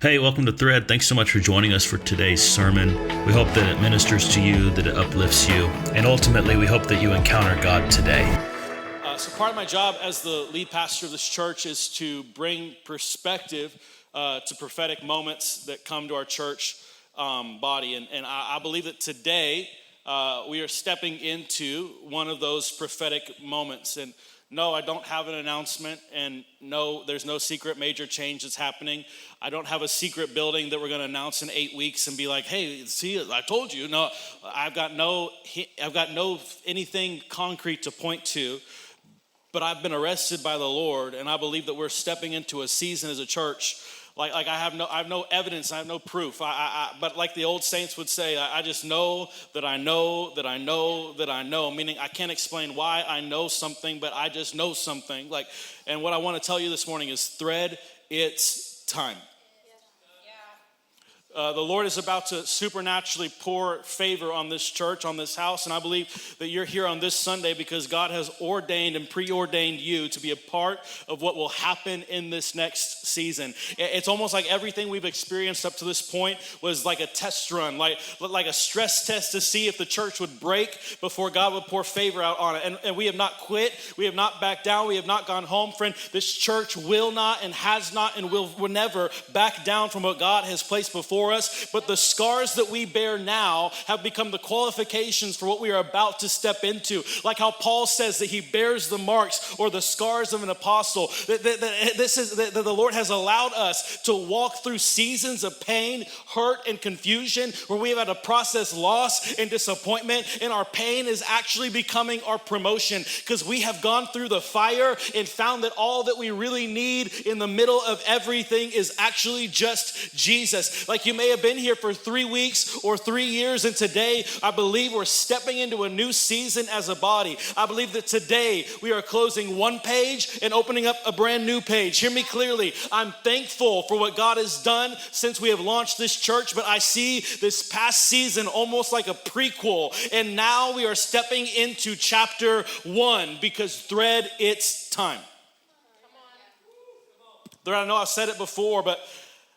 Hey, welcome to Thread. Thanks so much for joining us for today's sermon. We hope that it ministers to you, that it uplifts you, and ultimately we hope that you encounter God today. So part of my job as the lead pastor of this church is to bring perspective to prophetic moments that come to our church body. And I believe that today we are stepping into one of those prophetic moments. And no, I don't have an announcement, and no, there's no secret major change that's happening. I don't have a secret building that we're going to announce in 8 weeks and be like, hey, see, I told you. No, I've got no anything concrete to point to. But I've been arrested by the Lord, and I believe that we're stepping into a season as a church. Like I have no evidence, I have no proof. But like the old saints would say, I just know that I know that I know that I know. Meaning I can't explain why I know something, but I just know something. And what I want to tell you this morning is Thread, it's time. The Lord is about to supernaturally pour favor on this church, on this house, and I believe that you're here on this Sunday because God has ordained and preordained you to be a part of what will happen in this next season. It's almost like everything we've experienced up to this point was like a test run, like a stress test to see if the church would break before God would pour favor out on it. And we have not quit, we have not backed down, we have not gone home. Friend, this church will not and has not and will never back down from what God has placed before us, but the scars that we bear now have become the qualifications for what we are about to step into. Like how Paul says that he bears the marks or the scars of an apostle. That the Lord has allowed us to walk through seasons of pain, hurt, and confusion where we have had to process loss and disappointment, and our pain is actually becoming our promotion because we have gone through the fire and found that all that we really need in the middle of everything is actually just Jesus. Like you may have been here for 3 weeks or 3 years, and today I believe we're stepping into a new season as a body. I believe that today we are closing one page and opening up a brand new page. Hear me clearly. I'm thankful for what God has done since we have launched this church, but I see this past season almost like a prequel, and now we are stepping into chapter 1 because Thread, it's time. I know I've said it before, but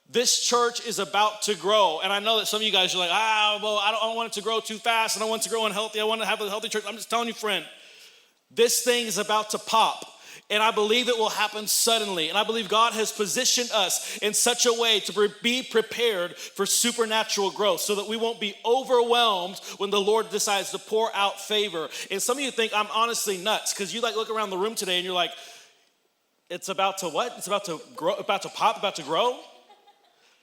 this church is about to grow. And I know that some of you guys are like, well, I don't want it to grow too fast. I don't want it to grow unhealthy. I want to have a healthy church. I'm just telling you, friend, this thing is about to pop. And I believe it will happen suddenly. And I believe God has positioned us in such a way to be prepared for supernatural growth so that we won't be overwhelmed when the Lord decides to pour out favor. And some of you think I'm honestly nuts because you look around the room today and you're like, it's about to what? It's about to grow, about to pop, about to grow?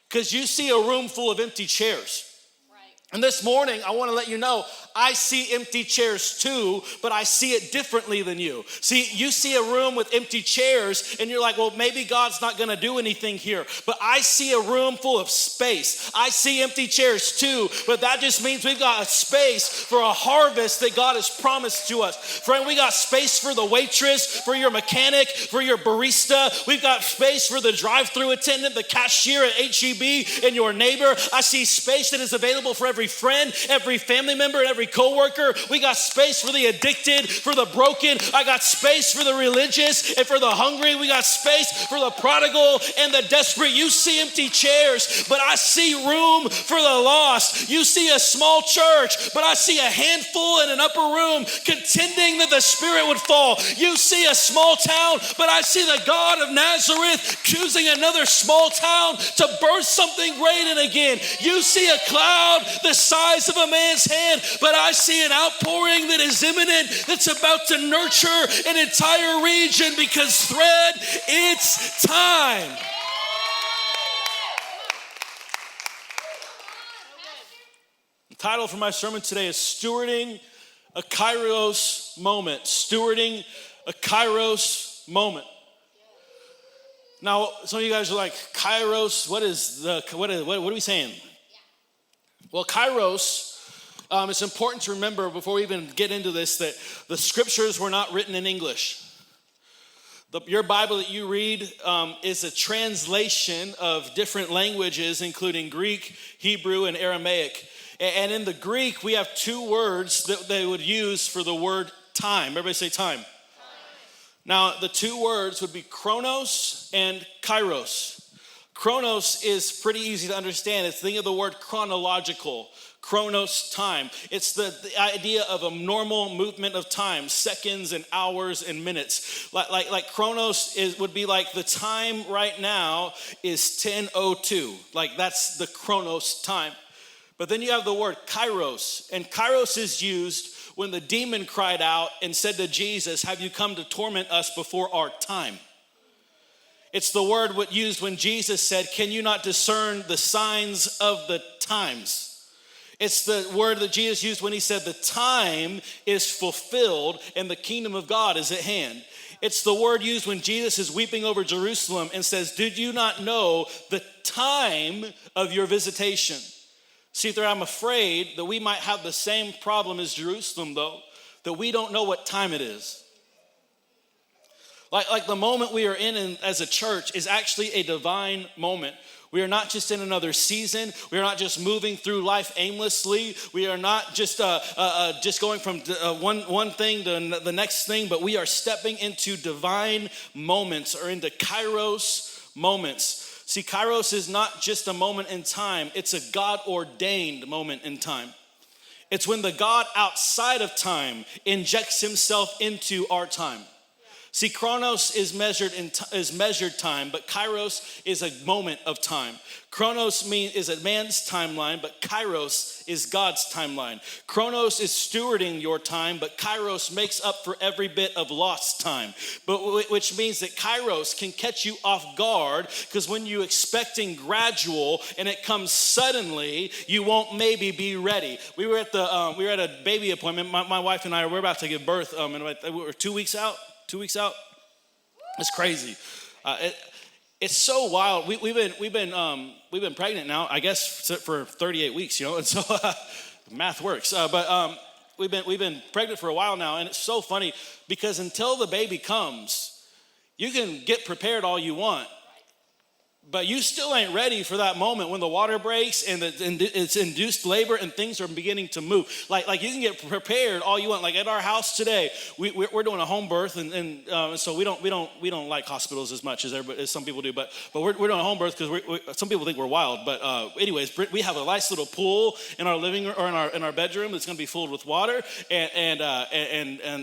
Because you see a room full of empty chairs. Right. And this morning, I want to let you know, I see empty chairs too, but I see it differently than you. See, you see a room with empty chairs, and you're like, well, maybe God's not going to do anything here. But I see a room full of space. I see empty chairs too, but that just means we've got a space for a harvest that God has promised to us. Friend, we got space for the waitress, for your mechanic, for your barista. We've got space for the drive-through attendant, the cashier at H-E-B, and your neighbor. I see space that is available for every friend, every family member, and every coworker. We got space for the addicted, for the broken. I got space for the religious and for the hungry. We got space for the prodigal and the desperate. You see empty chairs, but I see room for the lost. You see a small church, but I see a handful in an upper room contending that the Spirit would fall. You see a small town, but I see the God of Nazareth choosing another small town to birth something great and again. You see a cloud the size of a man's hand, but I see an outpouring that is imminent that's about to nurture an entire region because Thread, it's time. The title for my sermon today is Stewarding a Kairos Moment. Stewarding a Kairos Moment. Now, some of you guys are like, Kairos, what are we saying? Well, Kairos, it's important to remember before we even get into this that the scriptures were not written in English. Your Bible that you read is a translation of different languages, including Greek, Hebrew, and Aramaic. And in the Greek, we have two words that they would use for the word time. Everybody say time. Now, the two words would be chronos and kairos. Chronos is pretty easy to understand. It's think of the word chronological. Chronos, time. It's the idea of a normal movement of time, seconds and hours and minutes. Like Chronos would be like the time right now is 10:02. Like that's the Chronos time. But then you have the word Kairos, and Kairos is used when the demon cried out and said to Jesus, "Have you come to torment us before our time?" It's the word used when Jesus said, "Can you not discern the signs of the times?" It's the word that Jesus used when he said, "The time is fulfilled and the kingdom of God is at hand." It's the word used when Jesus is weeping over Jerusalem and says, "Did you not know the time of your visitation?" See, I'm afraid that we might have the same problem as Jerusalem, though, that we don't know what time it is. Like the moment we are in as a church is actually a divine moment. We are not just in another season. We are not just moving through life aimlessly. We are not just going from one thing to the next thing, but we are stepping into divine moments or into Kairos moments. See, Kairos is not just a moment in time. It's a God-ordained moment in time. It's when the God outside of time injects himself into our time. See, Chronos is measured time, but Kairos is a moment of time. Chronos is a man's timeline, but Kairos is God's timeline. Chronos is stewarding your time, but Kairos makes up for every bit of lost time. But which means that Kairos can catch you off guard, because when you're expecting gradual and it comes suddenly, you won't maybe be ready. We were at a baby appointment. My wife and I we're about to give birth, and we're 2 weeks out. 2 weeks out. It's crazy. It's so wild. We've been pregnant now, I guess, for 38 weeks, and so math works. But we've been pregnant for a while now, and it's so funny because until the baby comes, you can get prepared all you want, but you still ain't ready for that moment when the water breaks and it's induced labor and things are beginning to move. Like you can get prepared all you want. Like at our house today, we're doing a home birth, and so we don't like hospitals as much as some people do. But we're doing a home birth because some people think we're wild. But anyways, we have a nice little pool in our living room or in our bedroom that's going to be filled with water, and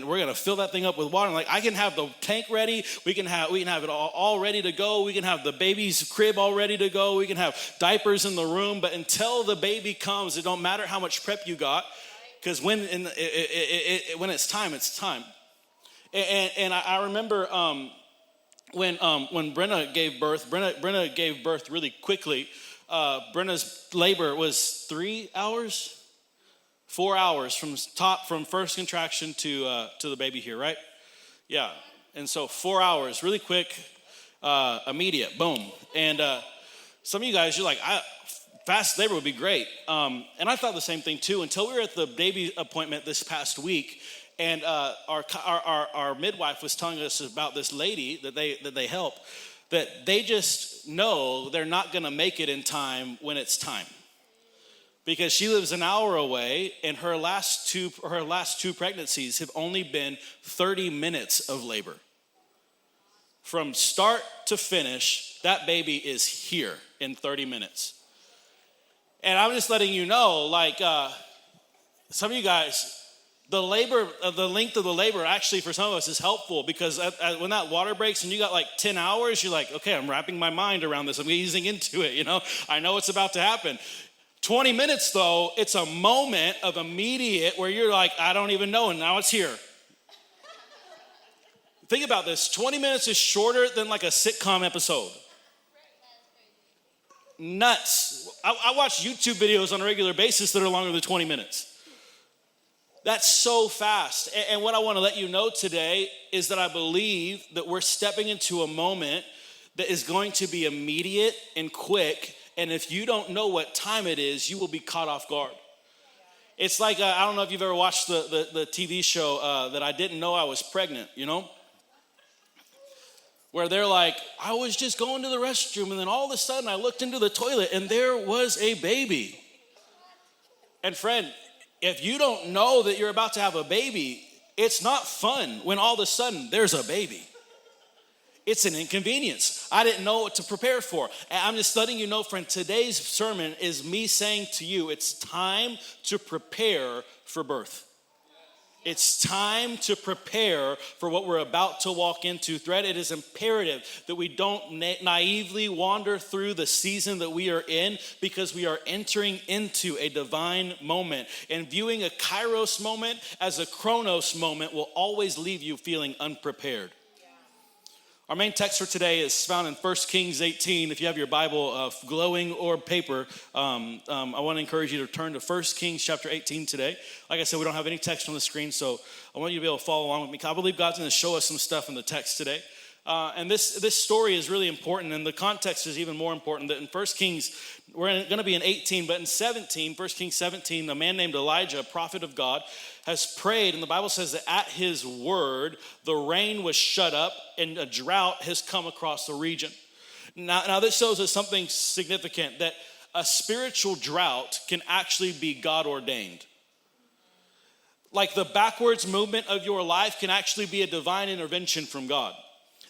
we're going to fill that thing up with water. And like I can have the tank ready. We can have it all ready to go. We can have the baby's crib all ready to go. We can have diapers in the room, but until the baby comes, it don't matter how much prep you got, because when it's time, it's time. And I remember when Brenna gave birth. Brenna gave birth really quickly. Brenna's labor was 4 hours from first contraction to the baby here, right? Yeah, and so 4 hours, really quick. Immediate, boom. And some of you guys, you're like, fast labor would be great. And I thought the same thing too, until we were at the baby appointment this past week, and our midwife was telling us about this lady that they help, that they just know they're not gonna make it in time when it's time. Because she lives an hour away, and her last two pregnancies have only been 30 minutes of labor. From start to finish, that baby is here in 30 minutes. And I'm just letting you know, like some of you guys, the length of the labor actually for some of us is helpful, because when that water breaks and you got like 10 hours, you're like, okay, I'm wrapping my mind around this. I'm easing into it, I know it's about to happen. 20 minutes though, it's a moment of immediate where you're like, I don't even know, and now it's here. Think about this. 20 minutes is shorter than like a sitcom episode. Nuts. I watch YouTube videos on a regular basis that are longer than 20 minutes. That's so fast. And what I want to let you know today is that I believe that we're stepping into a moment that is going to be immediate and quick. And if you don't know what time it is, you will be caught off guard. It's like, I don't know if you've ever watched the TV show that I Didn't Know I Was Pregnant, where they're like, I was just going to the restroom, and then all of a sudden I looked into the toilet and there was a baby. And friend, if you don't know that you're about to have a baby, it's not fun when all of a sudden there's a baby. It's an inconvenience. I didn't know what to prepare for. And I'm just letting you know, friend, today's sermon is me saying to you, it's time to prepare for birth. It's time to prepare for what we're about to walk into. Thread, it is imperative that we don't naively wander through the season that we are in, because we are entering into a divine moment. And viewing a Kairos moment as a Chronos moment will always leave you feeling unprepared. Our main text for today is found in 1 Kings 18. If you have your Bible glowing or paper, I want to encourage you to turn to 1 Kings chapter 18 today. Like I said, we don't have any text on the screen, so I want you to be able to follow along with me. I believe God's going to show us some stuff in the text today. And this story is really important, and the context is even more important. That in 1 Kings, we're going to be in 18, but in 17, 1 Kings 17, a man named Elijah, a prophet of God, has prayed, and the Bible says that at his word, the rain was shut up, and a drought has come across the region. Now this shows us something significant, that a spiritual drought can actually be God ordained. Like the backwards movement of your life can actually be a divine intervention from God.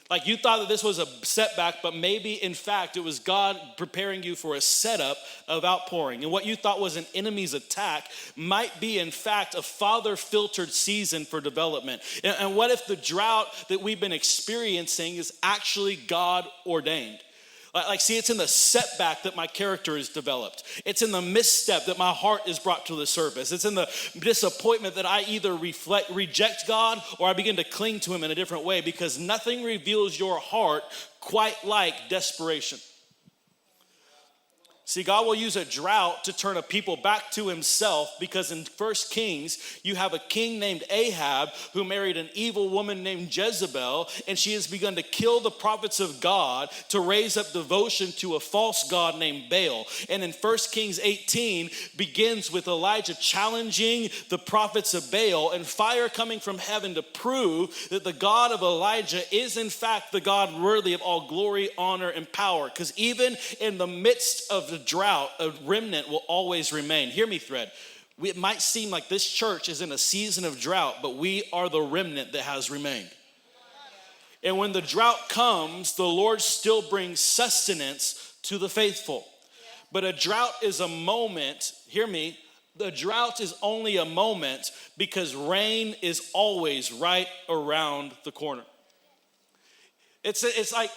Like you thought that this was a setback, but maybe in fact it was God preparing you for a setup of outpouring. And what you thought was an enemy's attack might be in fact a Father-filtered season for development. And what if the drought that we've been experiencing is actually God ordained? Like, see, it's in the setback that my character is developed. It's in the misstep that my heart is brought to the surface. It's in the disappointment that I either reject God or I begin to cling to him in a different way, because nothing reveals your heart quite like desperation. See, God will use a drought to turn a people back to himself, because in 1 Kings, you have a king named Ahab who married an evil woman named Jezebel, and she has begun to kill the prophets of God to raise up devotion to a false god named Baal. And in 1 Kings 18 begins with Elijah challenging the prophets of Baal, and fire coming from heaven to prove that the God of Elijah is in fact the God worthy of all glory, honor, and power. Because even in the midst of the drought, a remnant will always remain. Hear me, Thread. It might seem like this church is in a season of drought, but we are the remnant that has remained. And when the drought comes, the Lord still brings sustenance to the faithful. But a drought is a moment, hear me, the drought is only a moment because rain is always right around the corner. It's like,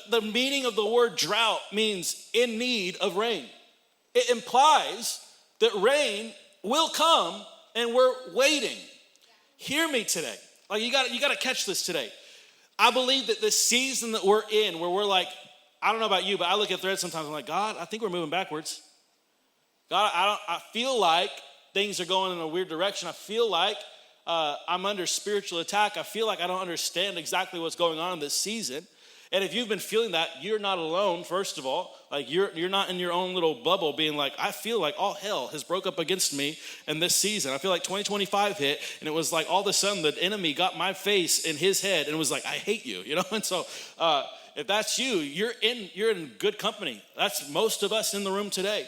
the meaning of the word drought means in need of rain. It implies that rain will come and we're waiting. Hear me today. Like you got to catch this today. I believe that this season that we're in, where we're like, I don't know about you, but I look at Thread sometimes, I'm like, God, I think we're moving backwards. God, I feel like things are going in a weird direction. I feel like I'm under spiritual attack. I feel like I don't understand exactly what's going on in this season. And if you've been feeling that, you're not alone, first of all. Like you're not in your own little bubble being like, I feel like all hell has broke up against me in this season. I feel like 2025 hit, and it was like all of a sudden the enemy got my face in his head and was like, I hate you, you know? And so if that's you, you're in good company. That's most of us in the room today.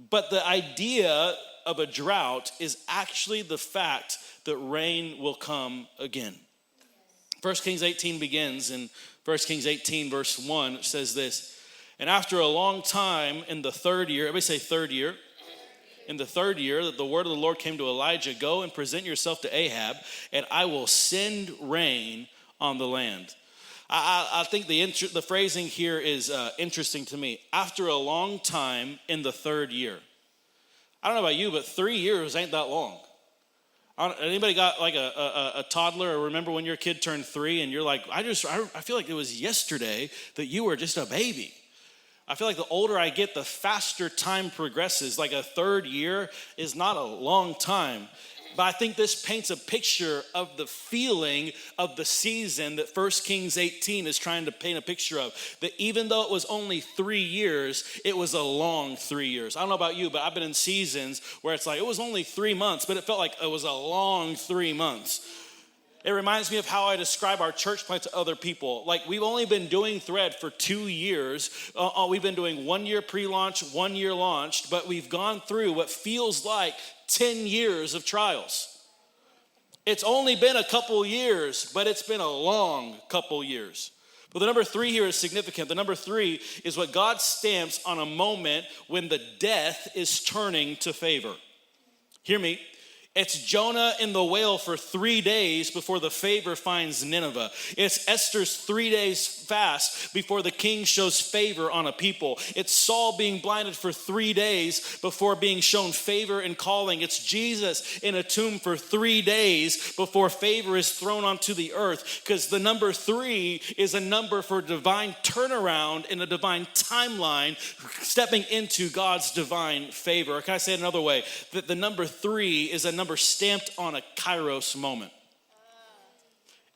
But the idea of a drought is actually the fact that rain will come again. 1 Kings 18 begins in 1 Kings 18 verse 1. It says this, and after a long time in the third year, everybody say third year. In the third year, that the word of the Lord came to Elijah, go and present yourself to Ahab, and I will send rain on the land. I think the phrasing here is interesting to me. After a long time in the third year. I don't know about you, but 3 years ain't that long. Anybody got like a toddler, or remember when your kid turned 3 and you're like, I feel like it was yesterday that you were just a baby. I feel like the older I get, the faster time progresses. Like a third year is not a long time. But I think this paints a picture of the feeling of the season that 1 Kings 18 is trying to paint a picture of. That even though it was only 3 years, it was a long 3 years. I don't know about you, but I've been in seasons where it's like, it was only 3 months, but it felt like it was a long 3 months. It reminds me of how I describe our church plant to other people. Like, we've only been doing Thread for 2 years. We've been doing 1 year pre-launch, 1 year launched, but we've gone through what feels like 10 years of trials. It's only been a couple years, but it's been a long couple years. But the number 3 here is significant. The number 3 is what God stamps on a moment when the death is turning to favor. Hear me. It's Jonah in the whale for 3 days before the favor finds Nineveh. It's Esther's 3 days fast before the king shows favor on a people. It's Saul being blinded for 3 days before being shown favor and calling. It's Jesus in a tomb for 3 days before favor is thrown onto the earth. Because the number 3 is a number for divine turnaround in a divine timeline, stepping into God's divine favor. Or can I say it another way? That the number 3 is a number stamped on a Kairos moment.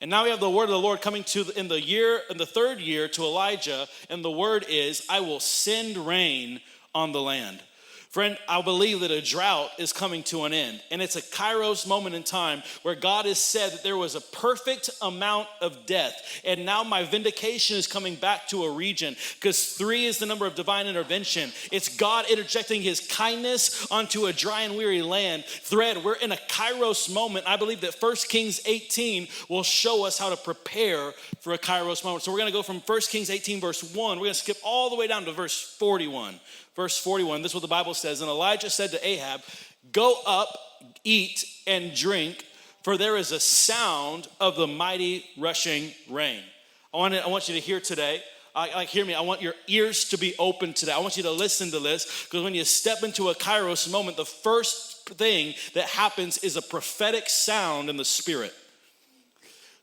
And now we have the word of the Lord coming in the 3rd year to Elijah, and the word is, I will send rain on the land. Friend, I believe that a drought is coming to an end. And it's a Kairos moment in time where God has said that there was a perfect amount of death. And now my vindication is coming back to a region, because 3 is the number of divine intervention. It's God interjecting his kindness onto a dry and weary land. We're in a Kairos moment. I believe that 1 Kings 18 will show us how to prepare for a Kairos moment. So we're going to go from 1 Kings 18 verse 1. We're going to skip all the way down to verse 41. Verse 41, this is what the Bible says. And Elijah said to Ahab, go up, eat, and drink, for there is a sound of the mighty rushing rain. I want you to hear today. Hear me. I want your ears to be open today. I want you to listen to this, because when you step into a Kairos moment, the first thing that happens is a prophetic sound in the spirit.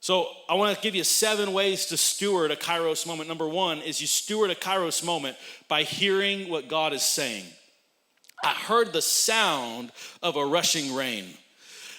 So I want to give you 7 ways to steward a Kairos moment. Number 1 is you steward a Kairos moment by hearing what God is saying. I heard the sound of a rushing rain.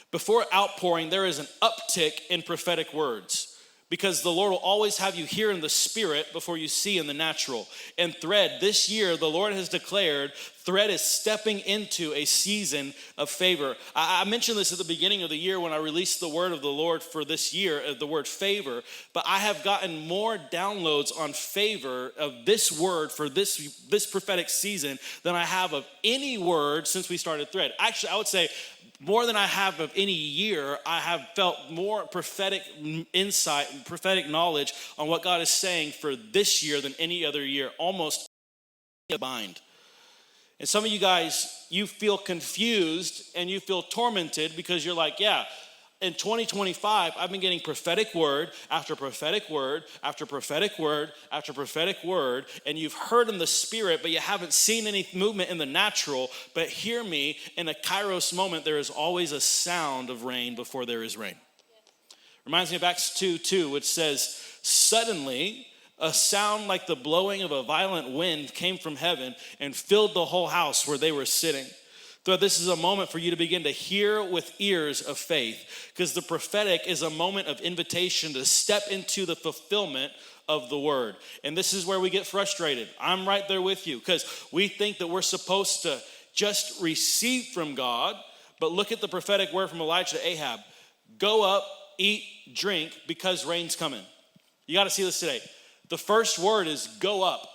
Before outpouring, there is an uptick in prophetic words, because the Lord will always have you hear in the spirit before you see in the natural. And this year, the Lord has declared, is stepping into a season of favor. I mentioned this at the beginning of the year when I released the word of the Lord for this year, the word favor, but I have gotten more downloads on favor of this word for this prophetic season than I have of any word since we started Thread. Actually, I would say more than I have of any year. I have felt more prophetic insight and prophetic knowledge on what God is saying for this year than any other year, almost combined. And some of you guys, you feel confused and you feel tormented because you're like, yeah, in 2025, I've been getting prophetic word after prophetic word after prophetic word after prophetic word, and you've heard in the spirit, but you haven't seen any movement in the natural. But hear me, in a Kairos moment, there is always a sound of rain before there is rain. Reminds me of Acts 2:2, which says, suddenly a sound like the blowing of a violent wind came from heaven and filled the whole house where they were sitting. So this is a moment for you to begin to hear with ears of faith, because the prophetic is a moment of invitation to step into the fulfillment of the word. And this is where we get frustrated. I'm right there with you, because we think that we're supposed to just receive from God. But look at the prophetic word from Elijah to Ahab. Go up, eat, drink, because rain's coming. You got to see this today. The first word is go up.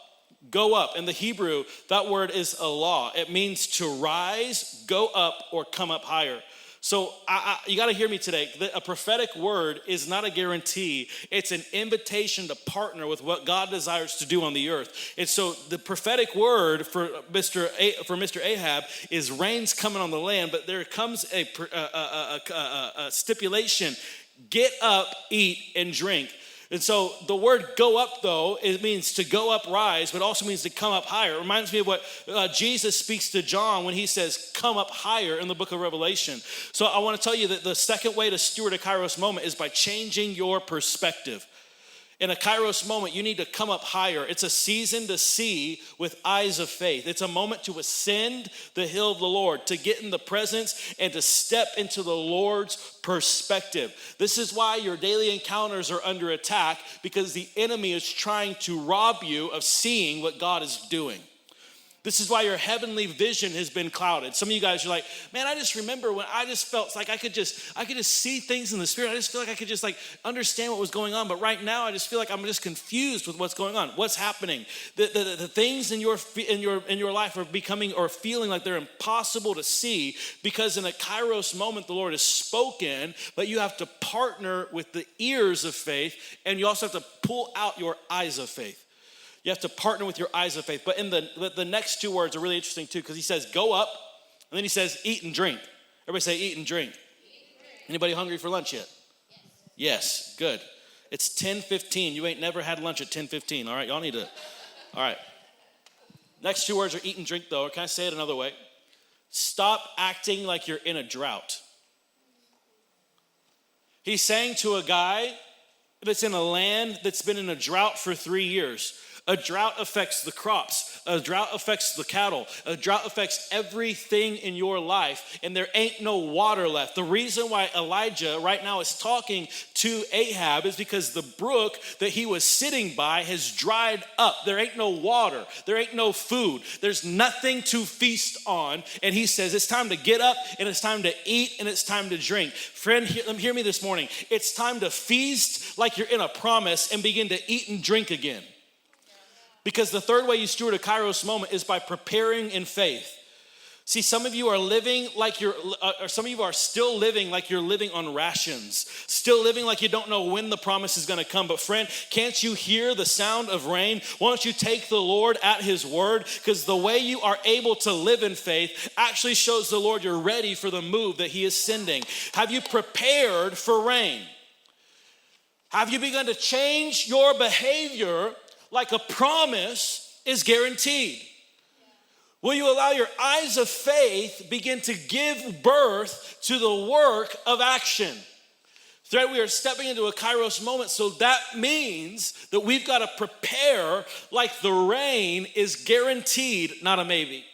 Go up. In the Hebrew, that word is Allah. It means to rise, go up, or come up higher. So you got to hear me today. A prophetic word is not a guarantee. It's an invitation to partner with what God desires to do on the earth. And so the prophetic word for Mr. Ahab is rain's coming on the land, but there comes a stipulation. Get up, eat, and drink. And so the word go up, though, it means to go up, rise, but also means to come up higher. It reminds me of what Jesus speaks to John when he says, come up higher in the book of Revelation. So I want to tell you that the second way to steward a Kairos moment is by changing your perspective. In a Kairos moment, you need to come up higher. It's a season to see with eyes of faith. It's a moment to ascend the hill of the Lord, to get in the presence and to step into the Lord's perspective. This is why your daily encounters are under attack, because the enemy is trying to rob you of seeing what God is doing. This is why your heavenly vision has been clouded. Some of you guys are like, man, I just remember when I just felt like I could just see things in the spirit. I just feel like I could just like understand what was going on. But right now, I just feel like I'm just confused with what's going on. What's happening? The things in your life are becoming or feeling like they're impossible to see because in a Kairos moment, the Lord has spoken, but you have to partner with the ears of faith, and you also have to pull out your eyes of faith. You have to partner with your eyes of faith. But in the next two words are really interesting too, because he says, go up, and then he says, eat and drink. Everybody say, eat and drink. Anybody hungry for lunch yet? Yes, good. It's 10:15. You ain't never had lunch at 10:15, all right? Y'all need to, all right. Next two words are eat and drink, though. Or can I say it another way? Stop acting like you're in a drought. He's saying to a guy that's in a land that's been in a drought for 3 years. A drought affects the crops. A drought affects the cattle. A drought affects everything in your life, and there ain't no water left. The reason why Elijah right now is talking to Ahab is because the brook that he was sitting by has dried up. There ain't no water. There ain't no food. There's nothing to feast on. And he says it's time to get up, and it's time to eat, and it's time to drink. Friend, hear me this morning. It's time to feast like you're in a promise and begin to eat and drink again. Because the third way you steward a Kairos moment is by preparing in faith. See, some of you are living like or some of you are still living like you're living on rations, still living like you don't know when the promise is going to come. But friend, can't you hear the sound of rain? Why don't you take the Lord at his word? Because the way you are able to live in faith actually shows the Lord you're ready for the move that he is sending. Have you prepared for rain? Have you begun to change your behavior like a promise is guaranteed? Will you allow your eyes of faith begin to give birth to the work of action? Today we are stepping into a Kairos moment, so that means that we've got to prepare like the rain is guaranteed, not a maybe.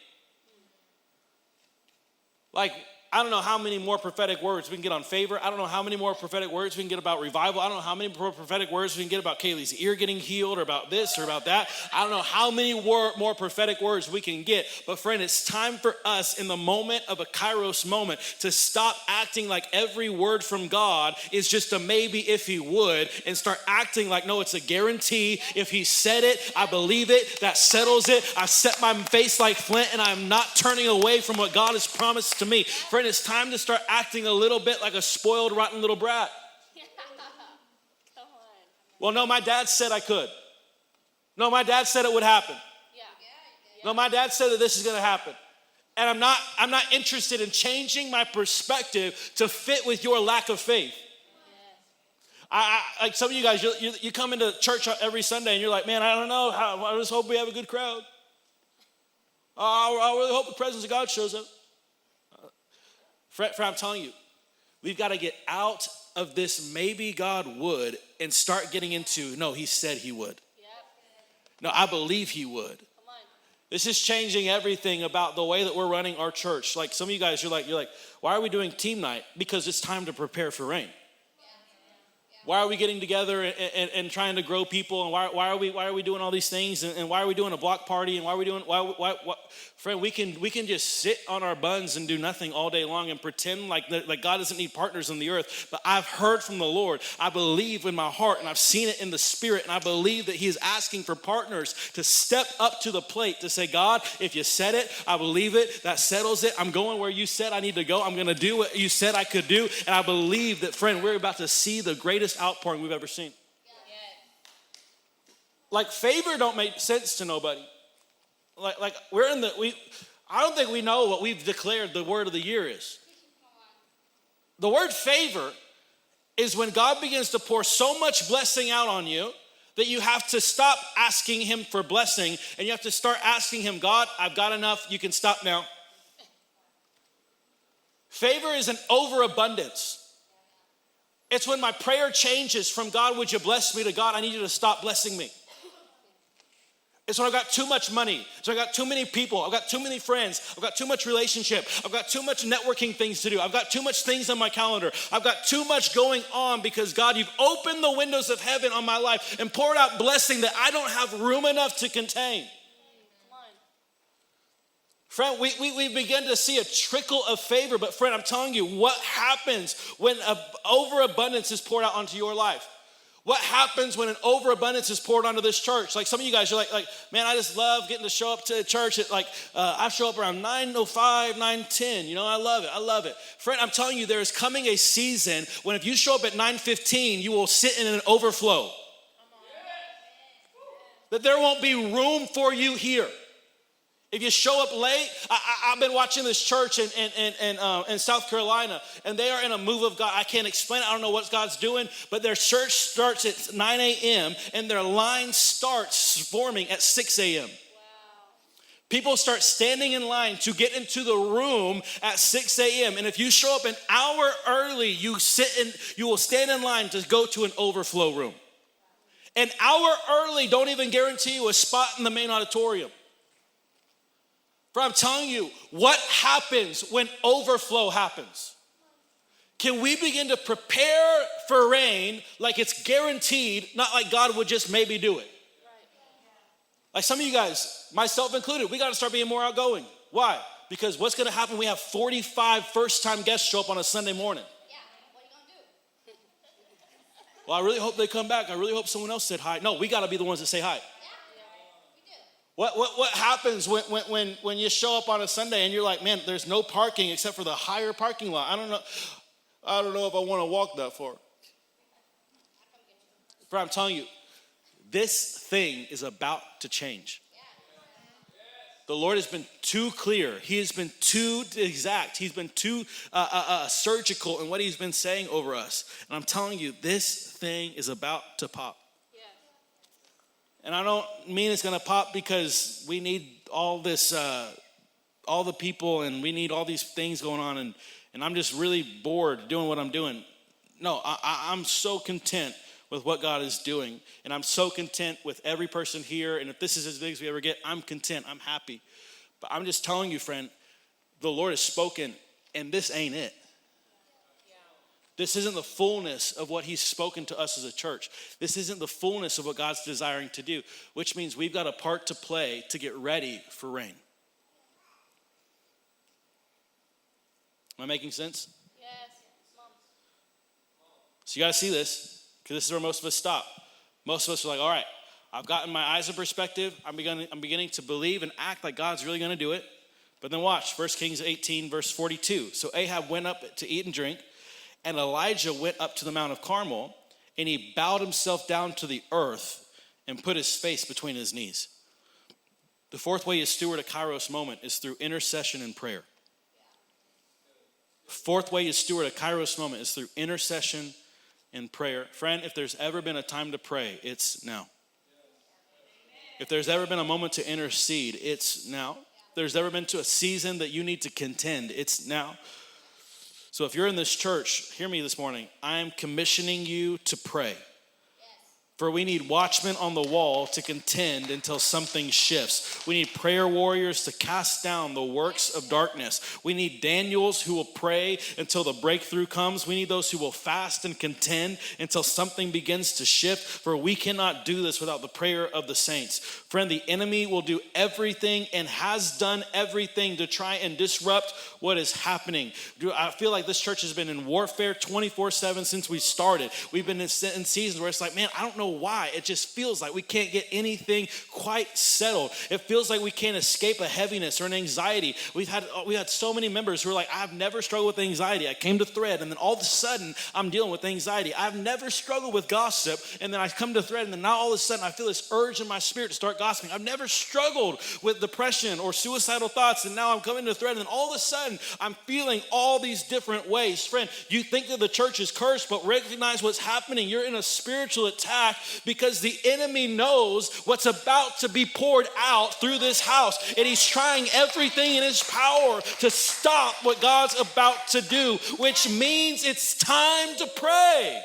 Like, I don't know how many more prophetic words we can get on favor. I don't know how many more prophetic words we can get about revival. I don't know how many more prophetic words we can get about Kaylee's ear getting healed or about this or about that. I don't know how many more prophetic words we can get. But friend, it's time for us in the moment of a Kairos moment to stop acting like every word from God is just a maybe if he would, and start acting like, no, it's a guarantee. If he said it, I believe it. That settles it. I set my face like flint, and I'm not turning away from what God has promised to me. Friend, it's time to start acting a little bit like a spoiled, rotten little brat. Come on. Well, no, my dad said I could. No, my dad said it would happen. No, my dad said that this is going to happen. And I'm not interested in changing my perspective to fit with your lack of faith. Like some of you guys, you come into church every Sunday and you're like, man, I don't know. I just hope we have a good crowd. I really hope the presence of God shows up. Friend, I'm telling you, we've got to get out of this maybe God would and start getting into, no, he said he would. No, I believe he would. This is changing everything about the way that we're running our church. Like some of you guys, you're like, why are we doing team night? Because it's time to prepare for rain. Why are we getting together and trying to grow people? And why are we doing all these things? And why are we doing a block party? And why are we doing friend? We can just sit on our buns and do nothing all day long and pretend like God doesn't need partners on the earth. But I've heard from the Lord. I believe in my heart, and I've seen it in the spirit. And I believe that He is asking for partners to step up to the plate to say, God, if you said it, I believe it. That settles it. I'm going where you said I need to go. I'm going to do what you said I could do. And I believe that, friend, we're about to see the greatest outpouring we've ever seen. Like favor don't make sense to nobody. Like I don't think we know what we've declared the word of the year is. The word favor is when God begins to pour so much blessing out on you that you have to stop asking Him for blessing and you have to start asking Him, God, I've got enough, you can stop now. Favor is an overabundance. It's when my prayer changes from God, would you bless me, to God, I need you to stop blessing me. It's when I've got too much money. So I've got too many people. I've got too many friends. I've got too much relationship. I've got too much networking things to do. I've got too much things on my calendar. I've got too much going on because God, you've opened the windows of heaven on my life and poured out blessing that I don't have room enough to contain. Friend, we begin to see a trickle of favor, but friend, I'm telling you, what happens when an overabundance is poured out onto your life? What happens when an overabundance is poured onto this church? Like some of you guys, you're like, man, I just love getting to show up to church at I show up around 9:05, 9:10. You know, I love it. Friend, I'm telling you, there is coming a season when if you show up at 9:15, you will sit in an overflow. That there won't be room for you here. If you show up late, I've been watching this church in South Carolina, and they are in a move of God. I can't explain it. I don't know what God's doing, but their church starts at 9 a.m., and their line starts forming at 6 a.m. Wow. People start standing in line to get into the room at 6 a.m., and if you show up an hour early, you will stand in line to go to an overflow room. An hour early don't even guarantee you a spot in the main auditorium. But I'm telling you, what happens when overflow happens? Can we begin to prepare for rain like it's guaranteed, not like God would just maybe do it? Like some of you guys, myself included, we got to start being more outgoing. Why? Because what's going to happen? We have 45 first-time guests show up on a Sunday morning. Yeah, what are you going to do? Well, I really hope they come back. I really hope someone else said hi. No, we got to be the ones that say hi. What happens when you show up on a Sunday and you're like, man, there's no parking except for the higher parking lot. I don't know if I want to walk that far. But I'm telling you, this thing is about to change. The Lord has been too clear. He has been too exact. He's been too surgical in what he's been saying over us. And I'm telling you, this thing is about to pop. And I don't mean it's going to pop because we need all this, all the people, and we need all these things going on, and I'm just really bored doing what I'm doing. No, I'm so content with what God is doing, and I'm so content with every person here, and if this is as big as we ever get, I'm content, I'm happy. But I'm just telling you, friend, the Lord has spoken, and this ain't it. This isn't the fullness of what he's spoken to us as a church. This isn't the fullness of what God's desiring to do, which means we've got a part to play to get ready for rain. Am I making sense? Yes. So you got to see this, because this is where most of us stop. Most of us are like, all right, I've gotten my eyes in perspective. I'm beginning to believe and act like God's really going to do it. But then watch, 1 Kings 18, verse 42. So Ahab went up to eat and drink, and Elijah went up to the Mount of Carmel, and he bowed himself down to the earth and put his face between his knees. The fourth way you steward a Kairos moment is through intercession and prayer. The fourth way you steward a Kairos moment is through intercession and prayer. Friend, if there's ever been a time to pray, it's now. If there's ever been a moment to intercede, it's now. If there's ever been to a season that you need to contend, it's now. So if you're in this church, hear me this morning. I am commissioning you to pray. For we need watchmen on the wall to contend until something shifts. We need prayer warriors to cast down the works of darkness. We need Daniels who will pray until the breakthrough comes. We need those who will fast and contend until something begins to shift. For we cannot do this without the prayer of the saints. Friend, the enemy will do everything and has done everything to try and disrupt what is happening. I feel like this church has been in warfare 24/7 since we started. We've been in seasons where it's like, man, I don't know why. It just feels like we can't get anything quite settled. It feels like we can't escape a heaviness or an anxiety. We had so many members who are like, I've never struggled with anxiety. I came to Thread, and then all of a sudden I'm dealing with anxiety. I've never struggled with gossip, and then I come to Thread, and then now all of a sudden I feel this urge in my spirit to start gossiping. I've never struggled with depression or suicidal thoughts, and now I'm coming to Thread, and then all of a sudden I'm feeling all these different ways. Friend, you think that the church is cursed, but recognize what's happening. You're in a spiritual attack because the enemy knows what's about to be poured out through this house, and he's trying everything in his power to stop what God's about to do, which means it's time to pray.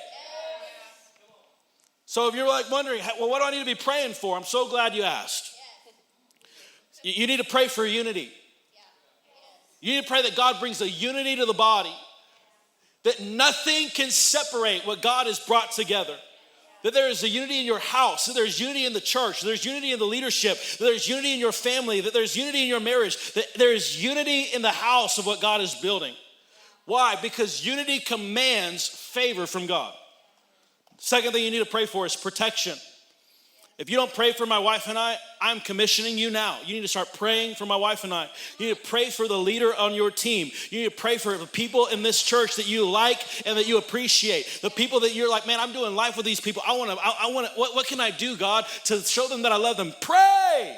So if you're like wondering, well, what do I need to be praying for? I'm so glad you asked. You need to pray for unity. You need to pray that God brings a unity to the body, that nothing can separate what God has brought together. That there is a unity in your house, that there's unity in the church, there's unity in the leadership, that there's unity in your family, that there's unity in your marriage, that there's unity in the house of what God is building. Why? Because unity commands favor from God. Second thing you need to pray for is protection. If you don't pray for my wife and I, I'm commissioning you now. You need to start praying for my wife and I. You need to pray for the leader on your team. You need to pray for the people in this church that you like and that you appreciate. The people that you're like, man, I'm doing life with these people. I want to. What can I do, God, to show them that I love them? Pray.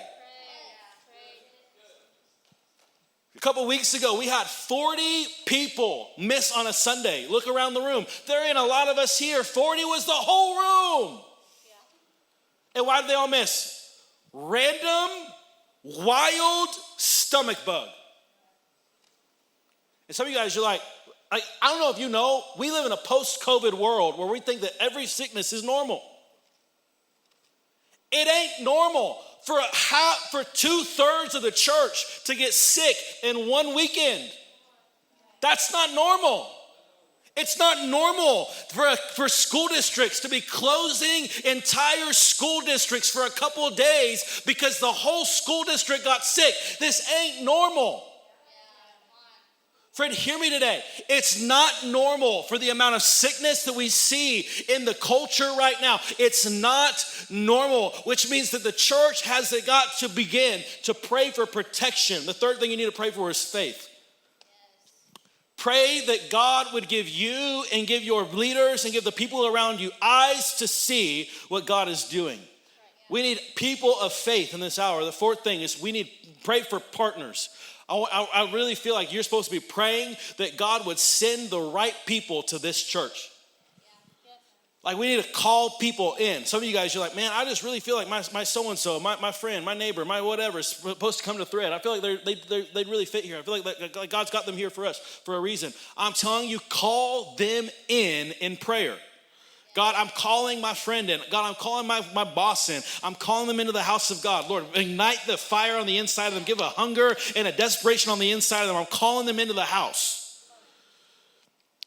A couple weeks ago, we had 40 people miss on a Sunday. Look around the room. There ain't a lot of us here. 40 was the whole room. And why did they all miss? Random, wild stomach bug. And some of you guys are like, I don't know if you know, we live in a post-COVID world where we think that every sickness is normal. It ain't normal for 2/3 of the church to get sick in one weekend. That's not normal. It's not normal for school districts to be closing entire school districts for a couple of days because the whole school district got sick. This ain't normal. Friend, hear me today. It's not normal for the amount of sickness that we see in the culture right now. It's not normal, which means that the church has got to begin to pray for protection. The third thing you need to pray for is faith. Pray that God would give you and give your leaders and give the people around you eyes to see what God is doing. We need people of faith in this hour. The fourth thing is we need pray for partners. I really feel like you're supposed to be praying that God would send the right people to this church. Like we need to call people in. Some of you guys, you're like, man, I just really feel like my so-and-so, my friend, my neighbor, my whatever is supposed to come to Thread. I feel like they really fit here. I feel like God's got them here for us for a reason. I'm telling you, call them in prayer. God, I'm calling my friend in. God, I'm calling my boss in. I'm calling them into the house of God. Lord, ignite the fire on the inside of them. Give a hunger and a desperation on the inside of them. I'm calling them into the house.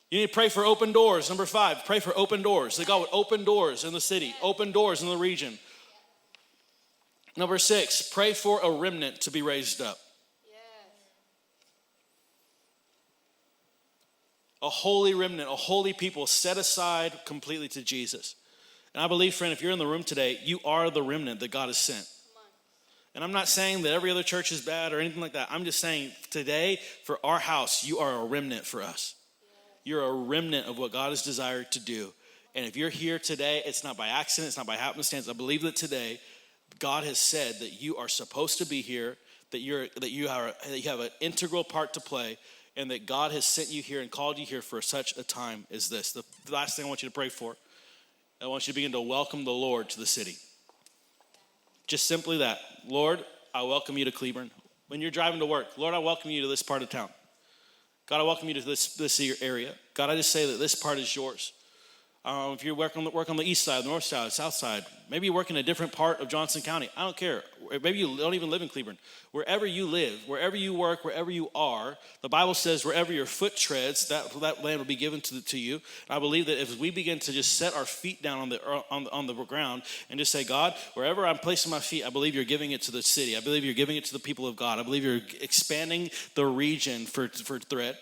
You need to pray for open doors. Number 5, pray for open doors. That God would open doors in the city, open doors in the region. Number 6, pray for a remnant to be raised up. A holy remnant, a holy people set aside completely to Jesus. And I believe, friend, if you're in the room today, you are the remnant that God has sent. And I'm not saying that every other church is bad or anything like that. I'm just saying today, for our house, you are a remnant for us. You're a remnant of what God has desired to do. And if you're here today, it's not by accident, it's not by happenstance. I believe that today, God has said that you are supposed to be here, that you have an integral part to play, and that God has sent you here and called you here for such a time as this. The last thing I want you to pray for, I want you to begin to welcome the Lord to the city. Just simply that. Lord, I welcome you to Cleburne. When you're driving to work, Lord, I welcome you to this part of town. God, I welcome you to this area. God, I just say that this part is yours. If you work on the east side, the north side, south side, maybe you work in a different part of Johnson County. I don't care. Maybe you don't even live in Cleburne. Wherever you live, wherever you work, wherever you are, the Bible says wherever your foot treads, that land will be given to you. I believe that if we begin to just set our feet down on the ground and just say, God, wherever I'm placing my feet, I believe you're giving it to the city. I believe you're giving it to the people of God. I believe you're expanding the region for Thread.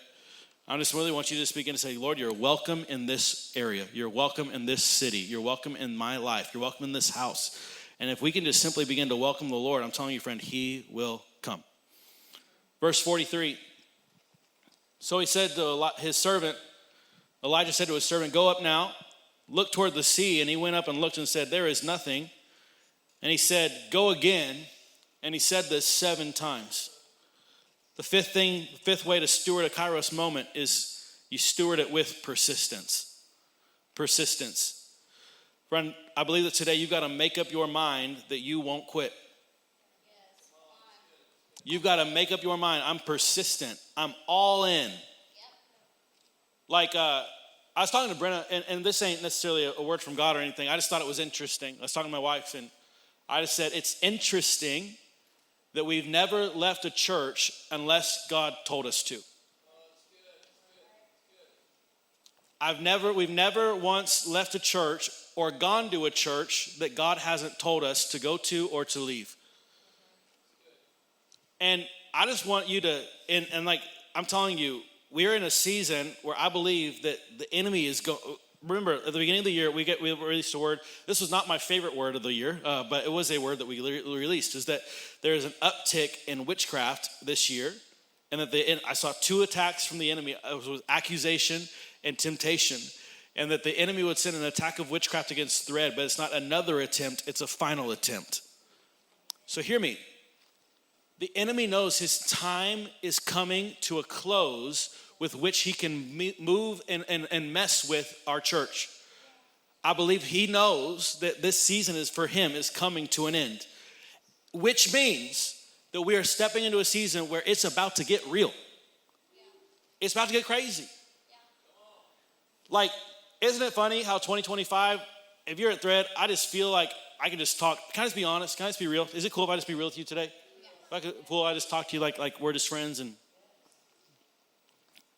I just really want you to just begin to say, Lord, you're welcome in this area. You're welcome in this city. You're welcome in my life. You're welcome in this house. And if we can just simply begin to welcome the Lord, I'm telling you, friend, he will come. Verse 43. So he said to his servant, Elijah said to his servant, go up now, look toward the sea. And he went up and looked and said, there is nothing. And he said, go again. And he said this 7 times. The fifth way to steward a Kairos moment is you steward it with persistence. Persistence. Friend, I believe that today you've got to make up your mind that you won't quit. You've got to make up your mind. I'm persistent. I'm all in. Like I was talking to Brenna, and this ain't necessarily a word from God or anything. I just thought it was interesting. I was talking to my wife, and I just said, it's interesting that we've never left a church unless God told us to. we've never once left a church or gone to a church that God hasn't told us to go to or to leave. And I just want you to, and like I'm telling you, we're in a season where I believe that the enemy is going. Remember, at the beginning of the year, we released a word. This was not my favorite word of the year, but it was a word that we released, is that there is an uptick in witchcraft this year. And that I saw 2 attacks from the enemy. It was accusation and temptation. And that the enemy would send an attack of witchcraft against Thread, but it's not another attempt, it's a final attempt. So hear me. The enemy knows his time is coming to a close with which he can move and mess with our church. I believe he knows that this season is for him is coming to an end, which means that we are stepping into a season where it's about to get real. It's about to get crazy. Like, isn't it funny how 2025, if you're at Thread, I just feel like I can just talk. Can I just be honest? Can I just be real? Is it cool if I just be real with you today? Cool, I just talk to you like we're just friends, and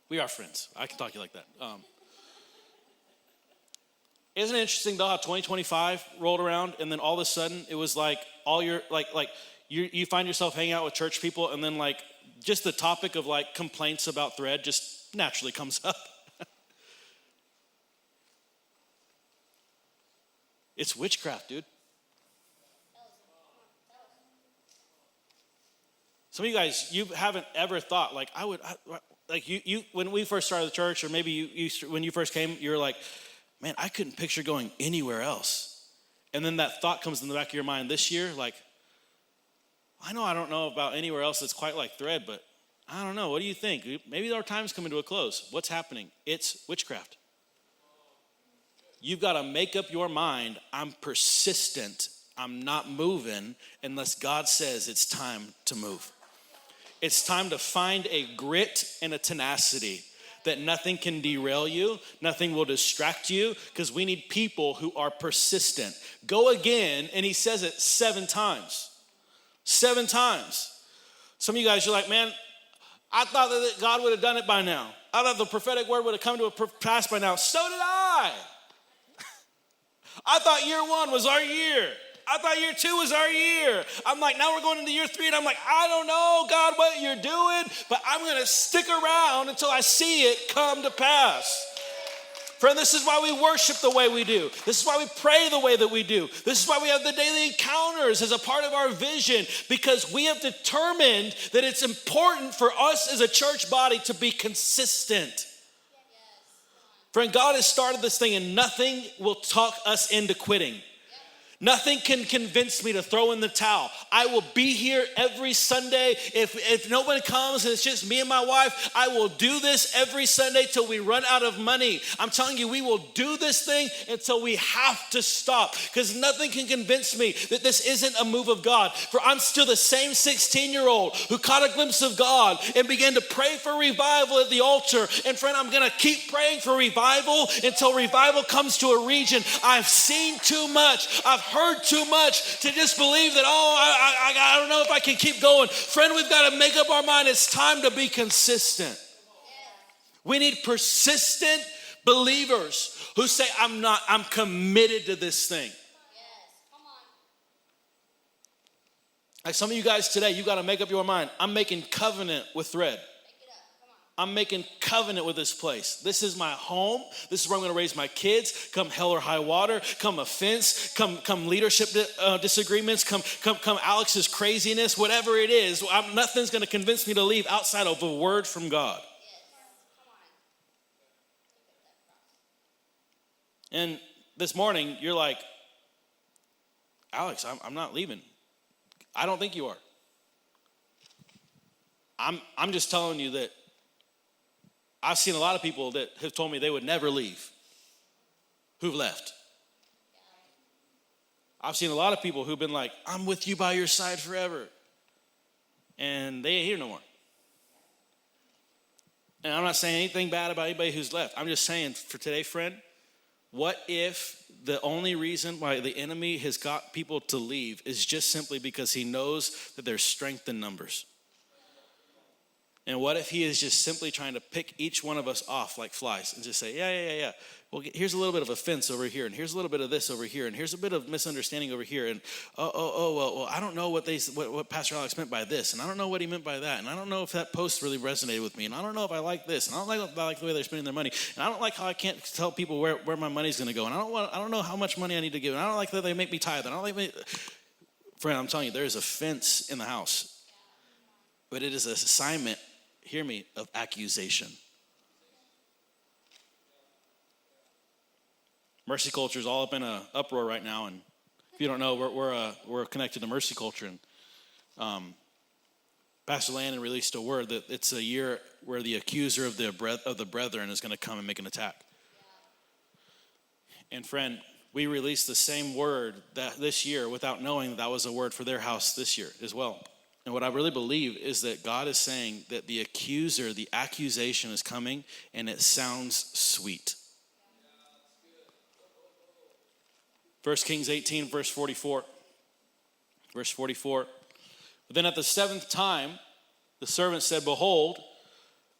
we are friends. I can talk to you like that. Isn't it interesting though how 2025 rolled around, and then all of a sudden it was like all your you find yourself hanging out with church people, and then like just the topic of like complaints about Thread just naturally comes up. It's witchcraft, dude. Some of you guys, you haven't ever thought like you when we first started the church, or maybe you when you first came, you're like, man, I couldn't picture going anywhere else. And then that thought comes in the back of your mind this year, like, I don't know about anywhere else that's quite like Thread, but I don't know. What do you think? Maybe our time's coming to a close. What's happening? It's witchcraft. You've got to make up your mind. I'm persistent. I'm not moving unless God says it's time to move. It's time to find a grit and a tenacity that nothing can derail you, nothing will distract you, because we need people who are persistent. Go again, and he says it 7 times. 7 times. Some of you guys are like, man, I thought that God would have done it by now. I thought the prophetic word would have come to a pass by now. So did I. I thought year 1 was our year. I thought year 2 was our year. I'm like, now we're going into year 3, and I'm like, I don't know, God, what you're doing, but I'm going to stick around until I see it come to pass. Friend, this is why we worship the way we do. This is why we pray the way that we do. This is why we have the daily encounters as a part of our vision, because we have determined that it's important for us as a church body to be consistent. Friend, God has started this thing, and nothing will talk us into quitting. Nothing can convince me to throw in the towel. I will be here every Sunday. If nobody comes and it's just me and my wife, I will do this every Sunday till we run out of money. I'm telling you, we will do this thing until we have to stop, because nothing can convince me that this isn't a move of God. For I'm still the same 16-year-old who caught a glimpse of God and began to pray for revival at the altar. And friend, I'm going to keep praying for revival until revival comes to a region. I've seen too much. I've heard too much to just believe that, I don't know if I can keep going. Friend, we've got to make up our mind. It's time to be consistent. We need persistent believers who say, I'm committed to this thing. Like some of you guys today, you got to make up your mind. I'm making covenant with Thread. I'm making covenant with this place. This is my home. This is where I'm going to raise my kids. Come hell or high water. Come offense. Come leadership disagreements. Come Alex's craziness. Whatever it is, nothing's going to convince me to leave outside of a word from God. And this morning, you're like, Alex, I'm not leaving. I don't think you are. I'm just telling you that I've seen a lot of people that have told me they would never leave, who've left. I've seen a lot of people who've been like, I'm with you by your side forever. And they ain't here no more. And I'm not saying anything bad about anybody who's left. I'm just saying for today, friend, what if the only reason why the enemy has got people to leave is just simply because he knows that there's strength in numbers? And what if he is just simply trying to pick each one of us off like flies and just say, yeah. Well, here's a little bit of offense over here, and here's a little bit of this over here, and here's a bit of misunderstanding over here, and well, I don't know what Pastor Alex meant by this, and I don't know what he meant by that, and I don't know if that post really resonated with me, and I don't know if I like this, and I don't like the way they're spending their money, and I don't like how I can't tell people where my money's going to go, and I don't know how much money I need to give, and I don't like that they make me tithe, and I don't like Friend, I'm telling you, there is offense in the house, but it is an assignment, hear me, of accusation. Mercy culture is all up in an uproar right now, and if you don't know, we're connected to Mercy culture, and Pastor Landon released a word that it's a year where the accuser of the brethren is going to come and make an attack. And friend, we released the same word that this year without knowing that was a word for their house this year as well. And what I really believe is that God is saying that the accuser, the accusation is coming, and it sounds sweet. 1 Kings 18, verse 44. Verse 44. But then at the seventh time, the servant said, behold,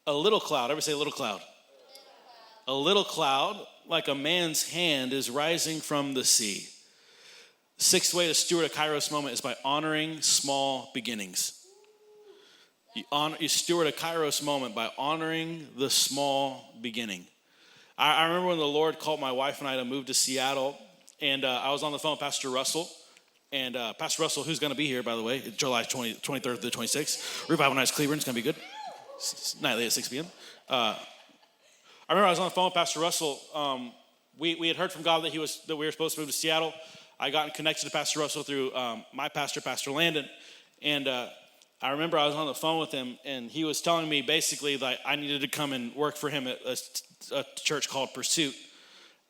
a little cloud. Everybody say a little cloud. A little cloud, like a man's hand, is rising from the sea. The sixth way to steward a Kairos moment is by honoring small beginnings. You steward a Kairos moment by honoring the small beginning. I remember when the Lord called my wife and I to move to Seattle, and I was on the phone with Pastor Russell. And Pastor Russell, who's going to be here, by the way, July 23rd to the 26th. Revival Nights Cleburne, it's going to be good. Nightly at 6 p.m. I remember I was on the phone with Pastor Russell. We had heard from God that we were supposed to move to Seattle. I got connected to Pastor Russell through my pastor, Pastor Landon. And I remember I was on the phone with him, and he was telling me basically that I needed to come and work for him at a church called Pursuit.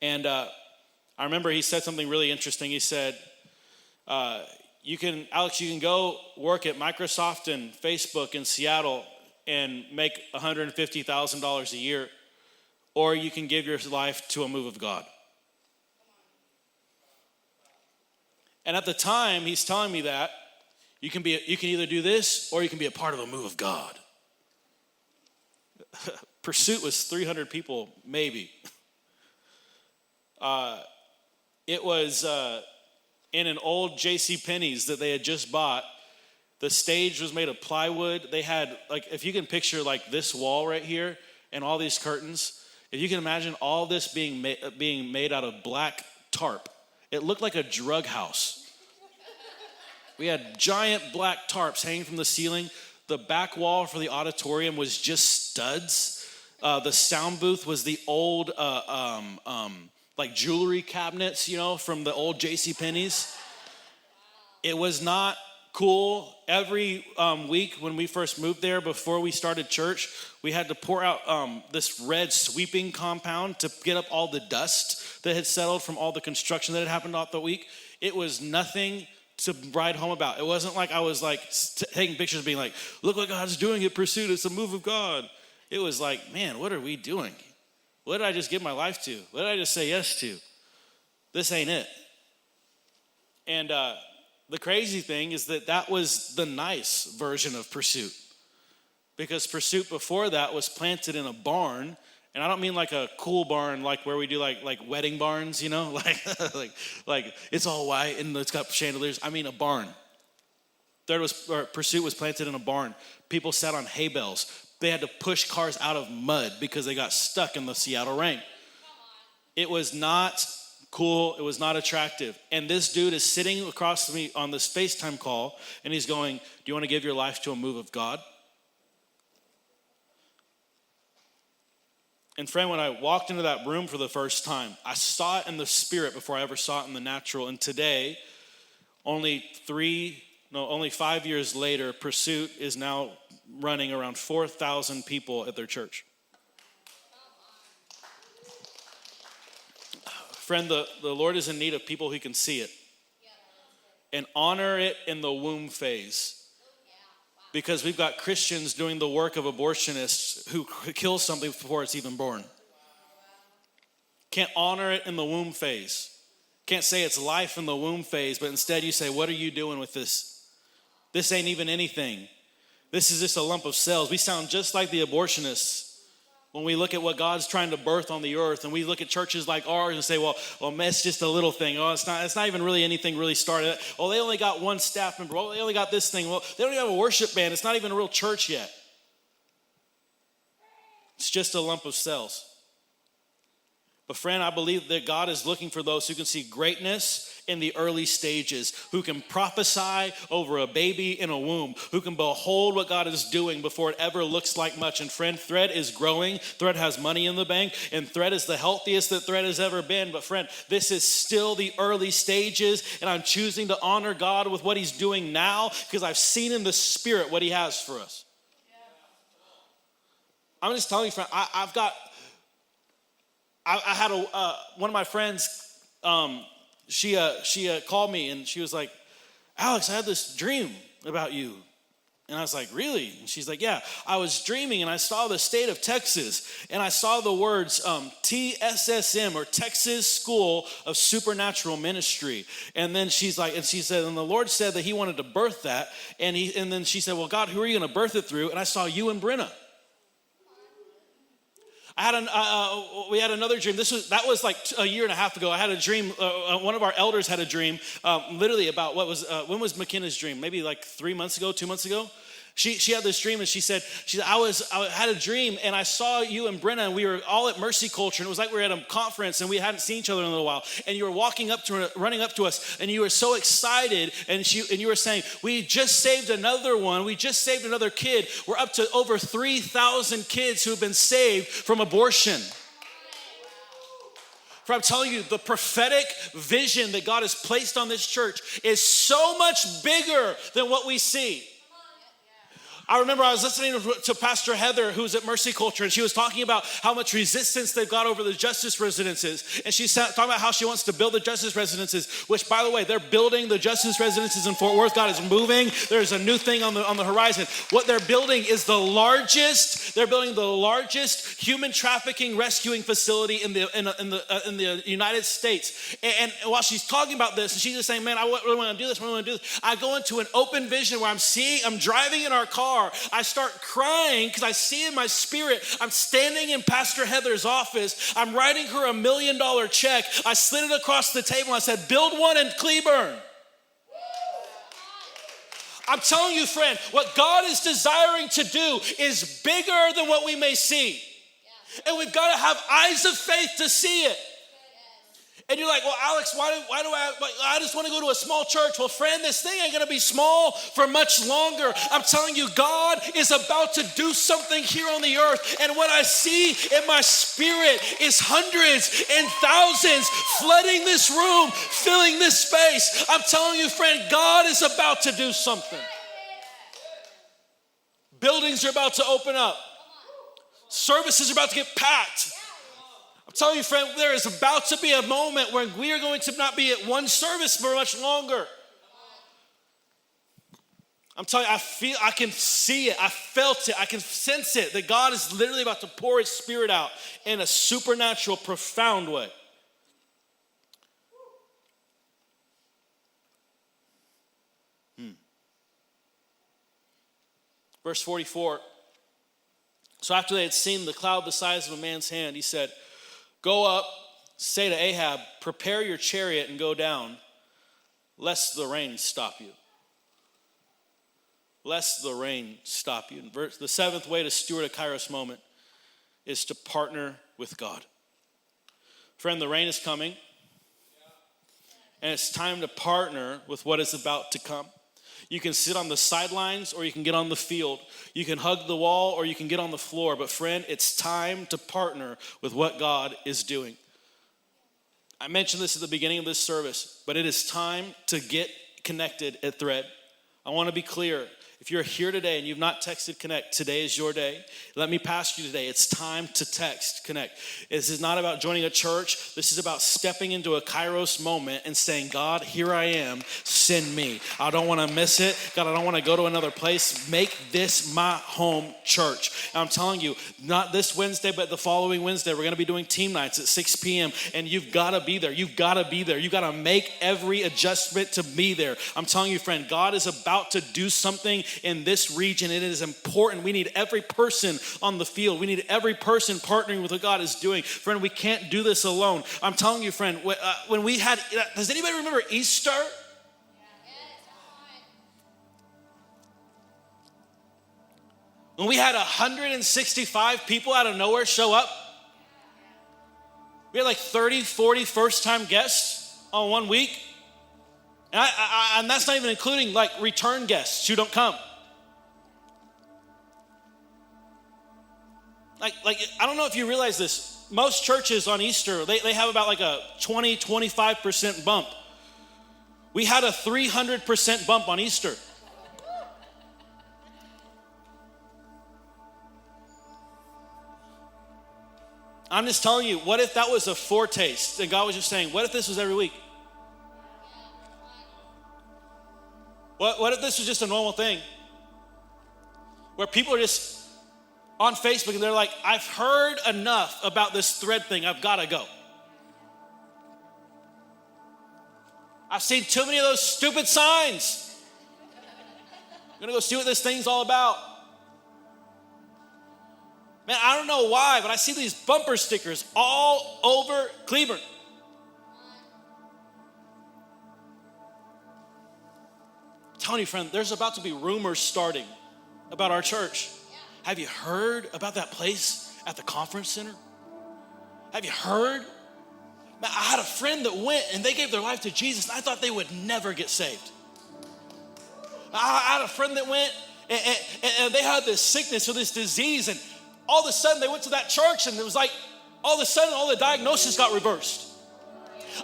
And I remember he said something really interesting. He said, you can go work at Microsoft and Facebook in Seattle and make $150,000 a year, or you can give your life to a move of God. And at the time he's telling me that, you can either do this or you can be a part of a move of God. Pursuit was 300 people, maybe. It was in an old J.C. Penney's that they had just bought. The stage was made of plywood. They had, like, if you can picture like this wall right here and all these curtains, if you can imagine all this being made out of black tarp, it looked like a drug house. We had giant black tarps hanging from the ceiling. The back wall for the auditorium was just studs. The sound booth was the old like jewelry cabinets, from the old J.C. Penney's. It was not cool. Every week when we first moved there, before we started church, we had to pour out this red sweeping compound to get up all the dust that had settled from all the construction that had happened throughout the week. It was nothing to write home about. It wasn't like I was like taking pictures being like, look what God's doing at Pursuit. It's a move of God. It was like, man, what are we doing? What did I just give my life to? What did I just say yes to? This ain't it. And the crazy thing is that was the nice version of Pursuit. Because Pursuit before that was planted in a barn. And I don't mean like a cool barn, like where we do like wedding barns, like it's all white and it's got chandeliers. I mean a barn. Pursuit was planted in a barn. People sat on hay bales. They had to push cars out of mud because they got stuck in the Seattle rain. It was not cool. It was not attractive. And this dude is sitting across from me on this FaceTime call, and he's going, do you want to give your life to a move of God? And friend, when I walked into that room for the first time, I saw it in the spirit before I ever saw it in the natural. And today, only 5 years later, Pursuit is now running around 4,000 people at their church. Friend, the Lord is in need of people who can see it and honor it in the womb phase. Because we've got Christians doing the work of abortionists who kill something before it's even born. Can't honor it in the womb phase. Can't say it's life in the womb phase, but instead you say, what are you doing with this? This ain't even anything. This is just a lump of cells. We sound just like the abortionists when we look at what God's trying to birth on the earth, and we look at churches like ours and say, well, it's just a little thing. Oh, it's not even really anything really started. Oh, they only got one staff member. Oh, they only got this thing. Well, they don't even have a worship band. It's not even a real church yet. It's just a lump of cells. But friend, I believe that God is looking for those who can see greatness in the early stages, who can prophesy over a baby in a womb, who can behold what God is doing before it ever looks like much. And friend, Thread is growing. Thread has money in the bank, and Thread is the healthiest that Thread has ever been. But friend, this is still the early stages, and I'm choosing to honor God with what he's doing now because I've seen in the spirit what he has for us. I'm just telling you, friend, I had one of my friends, she called me and she was like, Alex, I had this dream about you. And I was like, really? And she's like, yeah, I was dreaming and I saw the state of Texas and I saw the words TSSM, or Texas School of Supernatural Ministry. And then she said, and the Lord said that he wanted to birth that. And then she said, well, God, who are you going to birth it through? And I saw you and Brenna. We had another dream. That was like a year and a half ago. I had a dream. One of our elders had a dream, literally about when was McKenna's dream? Maybe like 3 months ago, 2 months ago. She had this dream and she said, I had a dream and I saw you and Brenna and we were all at Mercy Culture and it was like we were at a conference and we hadn't seen each other in a little while. And you were running up to us and you were so excited and you were saying, we just saved another one. We just saved another kid. We're up to over 3,000 kids who've been saved from abortion. For I'm telling you, the prophetic vision that God has placed on this church is so much bigger than what we see. I remember I was listening to Pastor Heather, who's at Mercy Culture, and she was talking about how much resistance they've got over the justice residences. And she's talking about how she wants to build the justice residences, which, by the way, they're building the justice residences in Fort Worth. God is moving. There's a new thing on the horizon. What they're building is they're building the largest human trafficking rescuing facility in the United States. And while she's talking about this, and she's just saying, man, I really want to do this, I go into an open vision where I'm driving in our car. I start crying because I see in my spirit, I'm standing in Pastor Heather's office. I'm writing her $1 million check. I slid it across the table. I said, build one in Cleburne. I'm telling you, friend, what God is desiring to do is bigger than what we may see. And we've got to have eyes of faith to see it. And you're like, well, Alex, why do I just want to go to a small church? Well, friend, this thing ain't going to be small for much longer. I'm telling you, God is about to do something here on the earth. And what I see in my spirit is hundreds and thousands flooding this room, filling this space. I'm telling you, friend, God is about to do something. Buildings are about to open up. Services are about to get packed. I'm telling you, friend, there is about to be a moment when we are going to not be at one service for much longer. I'm telling you, I can see it, I felt it, I can sense it, that God is literally about to pour his spirit out in a supernatural, profound way. Verse 44. So after they had seen the cloud the size of a man's hand, he said, go up, say to Ahab, prepare your chariot and go down, lest the rain stop you. Lest the rain stop you. The seventh way to steward a Kairos moment is to partner with God. Friend, the rain is coming, and it's time to partner with what is about to come. You can sit on the sidelines or you can get on the field. You can hug the wall or you can get on the floor. But friend, it's time to partner with what God is doing. I mentioned this at the beginning of this service, but it is time to get connected at Thread. I want to be clear. If you're here today and you've not texted Connect, today is your day. Let me pass you today. It's time to text Connect. This is not about joining a church. This is about stepping into a Kairos moment and saying, God, here I am. Send me. I don't want to miss it. God, I don't want to go to another place. Make this my home church. And I'm telling you, not this Wednesday, but the following Wednesday, we're going to be doing team nights at 6 p.m. And you've got to be there. You've got to be there. You've got to make every adjustment to be there. I'm telling you, friend, God is about to do something thing in this region. It is important. We need every person on the field. We need every person partnering with what God is doing. Friend, we can't do this alone. I'm telling you, friend, when we had, does anybody remember Easter? When we had 165 people out of nowhere show up, we had like 30, 40 first-time guests on 1 week. And that's not even including like return guests who don't come. Like I don't know if you realize this. Most churches on Easter, they have about like a 20, 25% bump. We had a 300% bump on Easter. I'm just telling you, what if that was a foretaste? And God was just saying, what if this was every week? What if this was just a normal thing? Where people are just on Facebook and they're like, I've heard enough about this thread thing, I've got to go. I've seen too many of those stupid signs. I'm going to go see what this thing's all about. Man, I don't know why, but I see these bumper stickers all over Cleburne. I'm telling you, friend, there's about to be rumors starting about our church. Have you heard about that place at the conference center? Have you heard? Man, I had a friend that went and they gave their life to Jesus. And I thought they would never get saved. I had a friend that went and they had this sickness or this disease, and all of a sudden they went to that church and it was like all of a sudden all the diagnosis got reversed.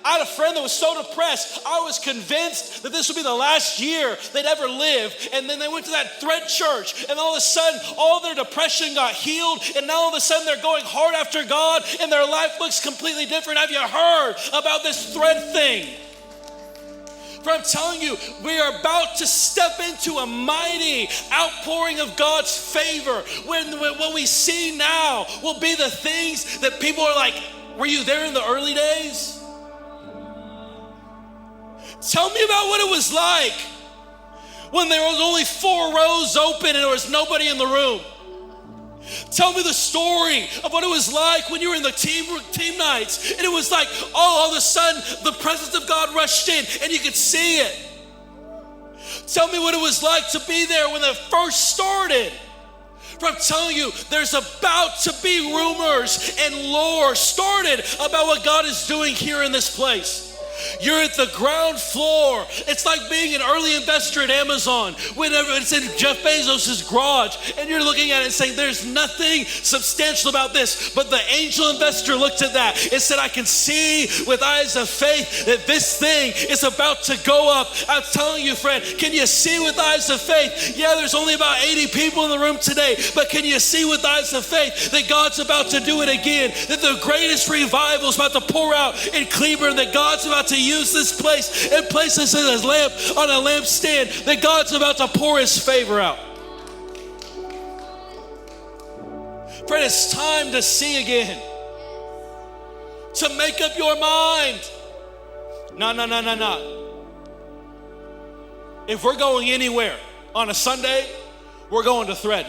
I had a friend that was so depressed, I was convinced that this would be the last year they'd ever live. And then they went to that thread church and all of a sudden all their depression got healed, and now all of a sudden they're going hard after God and their life looks completely different. Have you heard about this thread thing? For I'm telling you, we are about to step into a mighty outpouring of God's favor. When what we see now will be the things that people are like, were you there in the early days? Tell me about what it was like when there was only 4 rows open and there was nobody in the room. Tell me the story of what it was like when you were in the team nights and it was like, all of a sudden the presence of God rushed in and you could see it. Tell me what it was like to be there when it first started. For I'm telling you, there's about to be rumors and lore started about what God is doing here in this place. You're at the ground floor. It's like being an early investor at Amazon whenever it's in Jeff Bezos' garage and you're looking at it and saying, there's nothing substantial about this. But the angel investor looked at that and said, I can see with eyes of faith that this thing is about to go up. I'm telling you, friend, can you see with eyes of faith? Yeah, there's only about 80 people in the room today, but can you see with eyes of faith that God's about to do it again? That the greatest revival is about to pour out in Cleburne, that God's about to use this place and place us in a lamp on a lampstand, that God's about to pour his favor out. Friend, it's time to see again. To make up your mind. No. If we're going anywhere on a Sunday, we're going to thread.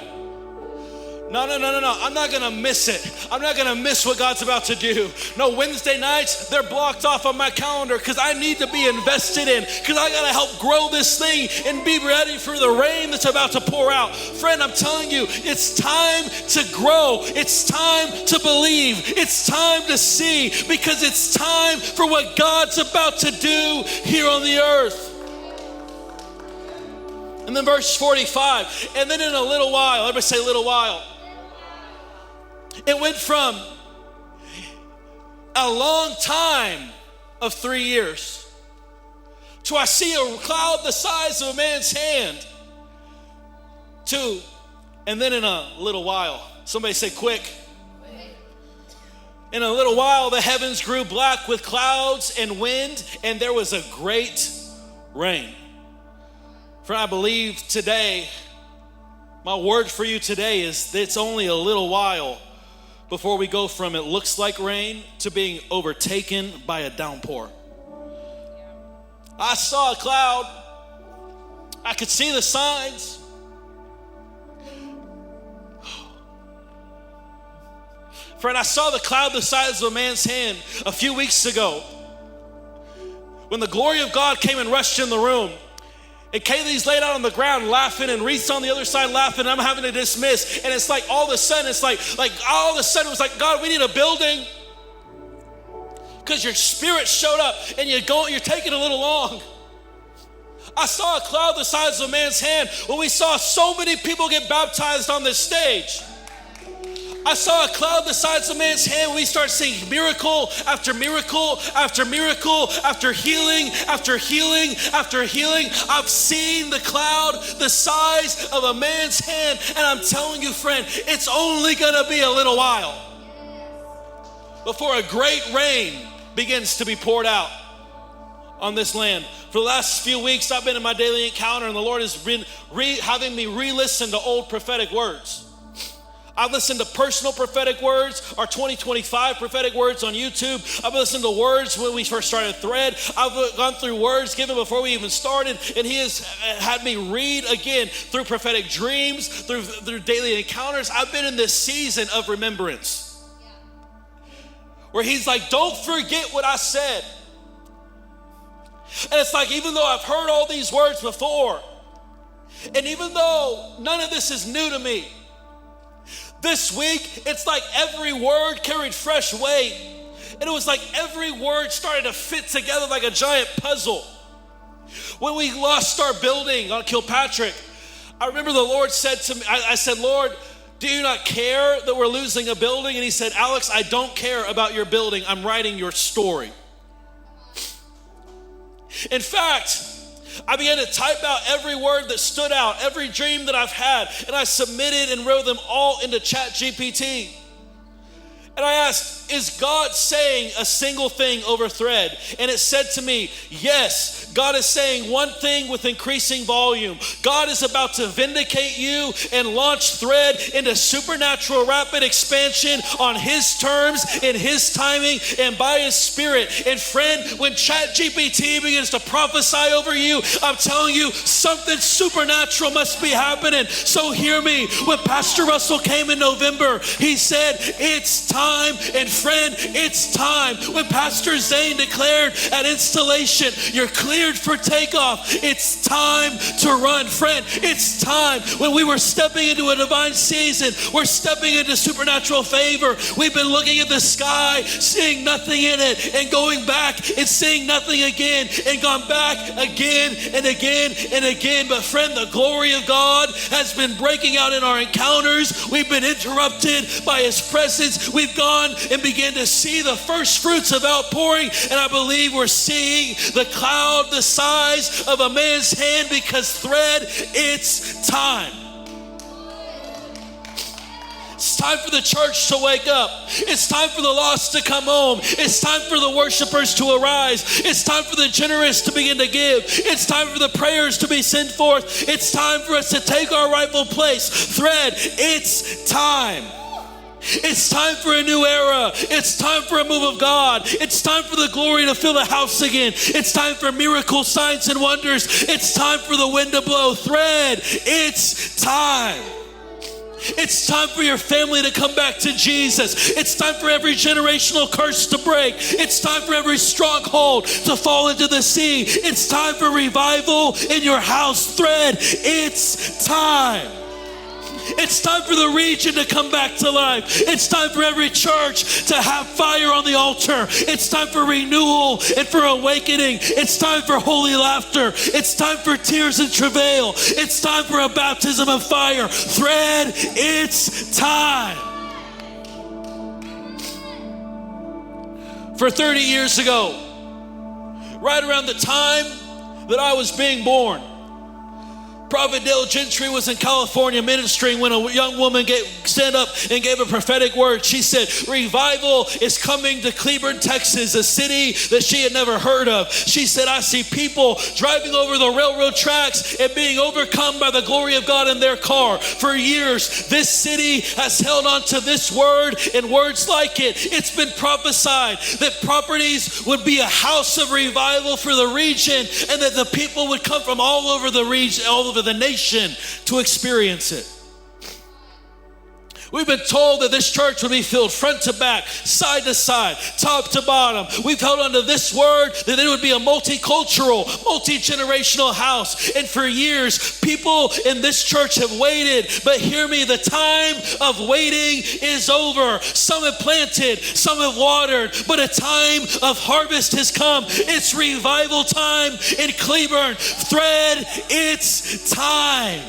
No. I'm not going to miss it. I'm not going to miss what God's about to do. No, Wednesday nights, they're blocked off on my calendar because I need to be invested in, because I got to help grow this thing and be ready for the rain that's about to pour out. Friend, I'm telling you, it's time to grow. It's time to believe. It's time to see, because it's time for what God's about to do here on the earth. And then verse 45, and then in a little while, everybody say little while. It went from a long time of 3 years to I see a cloud the size of a man's hand to, and then in a little while. Somebody say quick. In a little while, the heavens grew black with clouds and wind, and there was a great rain. For I believe today, my word for you today is that it's only a little while before we go from it looks like rain to being overtaken by a downpour. I saw a cloud. I could see the signs. Friend, I saw the cloud the size of a man's hand a few weeks ago when the glory of God came and rushed in the room. And Kaylee's laid out on the ground laughing, and Reese on the other side laughing, and I'm having to dismiss. And it's like all of a sudden, it was like, God, we need a building. Because your spirit showed up and you're taking a little long. I saw a cloud the size of a man's hand when we saw so many people get baptized on this stage. I saw a cloud the size of a man's hand when we start seeing miracle after miracle after miracle after healing after healing after healing. I've seen the cloud the size of a man's hand, and I'm telling you, friend, it's only gonna be a little while before a great rain begins to be poured out on this land. For the last few weeks, I've been in my daily encounter, and the Lord has been having me re-listen to old prophetic words. I've listened to personal prophetic words, our 2025 prophetic words on YouTube. I've listened to words when we first started Thread. I've gone through words given before we even started, and He has had me read again through prophetic dreams, through daily encounters. I've been in this season of remembrance where He's like, don't forget what I said. And it's like, even though I've heard all these words before, and even though none of this is new to me, this week, it's like every word carried fresh weight. And it was like every word started to fit together like a giant puzzle. When we lost our building on Kilpatrick, I remember the Lord said to me, I said, Lord, do you not care that we're losing a building? And He said, Alex, I don't care about your building. I'm writing your story. In fact, I began to type out every word that stood out, every dream that I've had, and I submitted and wrote them all into ChatGPT. And I asked, is God saying a single thing over Thread? And it said to me, yes, God is saying one thing with increasing volume. God is about to vindicate you and launch Thread into supernatural rapid expansion on His terms, in His timing, and by His Spirit. And friend, when ChatGPT begins to prophesy over you, I'm telling you, something supernatural must be happening. So hear me. When Pastor Russell came in November, he said, it's time. And friend, it's time. When Pastor Zane declared at installation, you're cleared for takeoff, it's time to run. Friend, it's time. When we were stepping into a divine season, we're stepping into supernatural favor. We've been looking at the sky, seeing nothing in it, and going back and seeing nothing again, and gone back again and again and again. But friend, the glory of God has been breaking out in our encounters. We've been interrupted by His presence. We've gone and began to see the first fruits of outpouring, and I believe we're seeing the cloud the size of a man's hand, because Thread, it's time. It's time for the church to wake up. It's time for the lost to come home. It's time for the worshipers to arise. It's time for the generous to begin to give. It's time for the prayers to be sent forth. It's time for us to take our rightful place. Thread, it's time. It's time for a new era. It's time for a move of God. It's time for the glory to fill the house again. It's time for miracles, signs, and wonders. It's time for the wind to blow. Thread, it's time. It's time for your family to come back to Jesus. It's time for every generational curse to break. It's time for every stronghold to fall into the sea. It's time for revival in your house. Thread, it's time. It's time for the region to come back to life. It's time for every church to have fire on the altar. It's time for renewal and for awakening. It's time for holy laughter. It's time for tears and travail. It's time for a baptism of fire. Thread, it's time. For 30 years ago, right around the time that I was being born, Prophet Dale Gentry was in California ministering when a young woman stand up and gave a prophetic word. She said, revival is coming to Cleburne, Texas, a city that she had never heard of. She said, I see people driving over the railroad tracks and being overcome by the glory of God in their car. For years, this city has held on to this word and words like it. It's been prophesied that properties would be a house of revival for the region, and that the people would come from all over the region, all over the nation to experience it. We've been told that this church would be filled front to back, side to side, top to bottom. We've held on to this word that it would be a multicultural, multi-generational house. And for years, people in this church have waited. But hear me, the time of waiting is over. Some have planted, some have watered, but a time of harvest has come. It's revival time in Cleburne. Thread, it's time.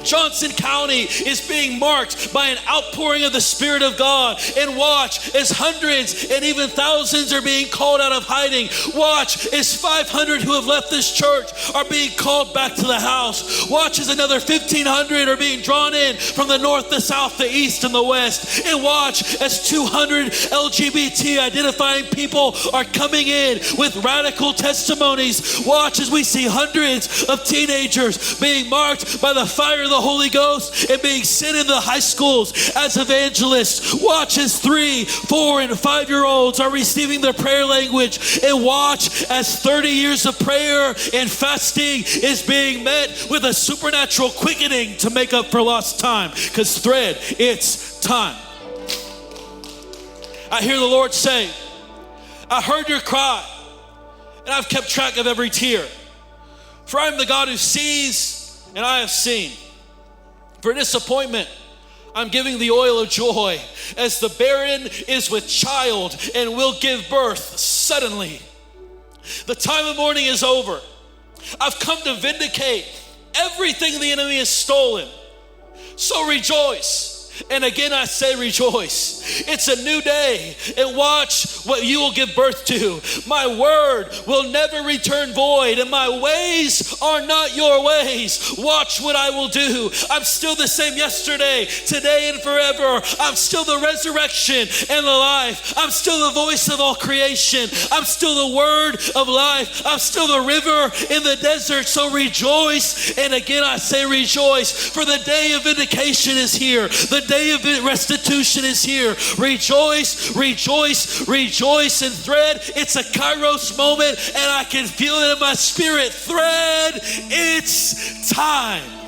Johnson County is being marked by an outpouring of the Spirit of God. And watch as hundreds and even thousands are being called out of hiding. Watch as 500 who have left this church are being called back to the house. Watch as another 1,500 are being drawn in from the north, the south, the east, and the west. And watch as 200 LGBT identifying people are coming in with radical testimonies. Watch as we see hundreds of teenagers being marked by the fire of the Holy Ghost and being sent in the high schools as evangelists. Watch as 3, 4, and 5-year-olds are receiving their prayer language. And watch as 30 years of prayer and fasting is being met with a supernatural quickening to make up for lost time. Because thread, it's time. I hear the Lord say, I heard your cry, and I've kept track of every tear. For I am the God who sees, and I have seen. For disappointment, I'm giving the oil of joy, as the barren is with child and will give birth suddenly. The time of mourning is over. I've come to vindicate everything the enemy has stolen. So rejoice. And again, I say rejoice. It's a new day, and watch what you will give birth to. My word will never return void, and my ways are not your ways. Watch what I will do. I'm still the same yesterday, today, and forever. I'm still the resurrection and the life. I'm still the voice of all creation. I'm still the word of life. I'm still the river in the desert. So rejoice. And again, I say rejoice, for the day of vindication is here. The day of restitution is here. Rejoice, rejoice, rejoice. And thread, it's a Kairos moment, and I can feel it in my spirit. Thread, it's time.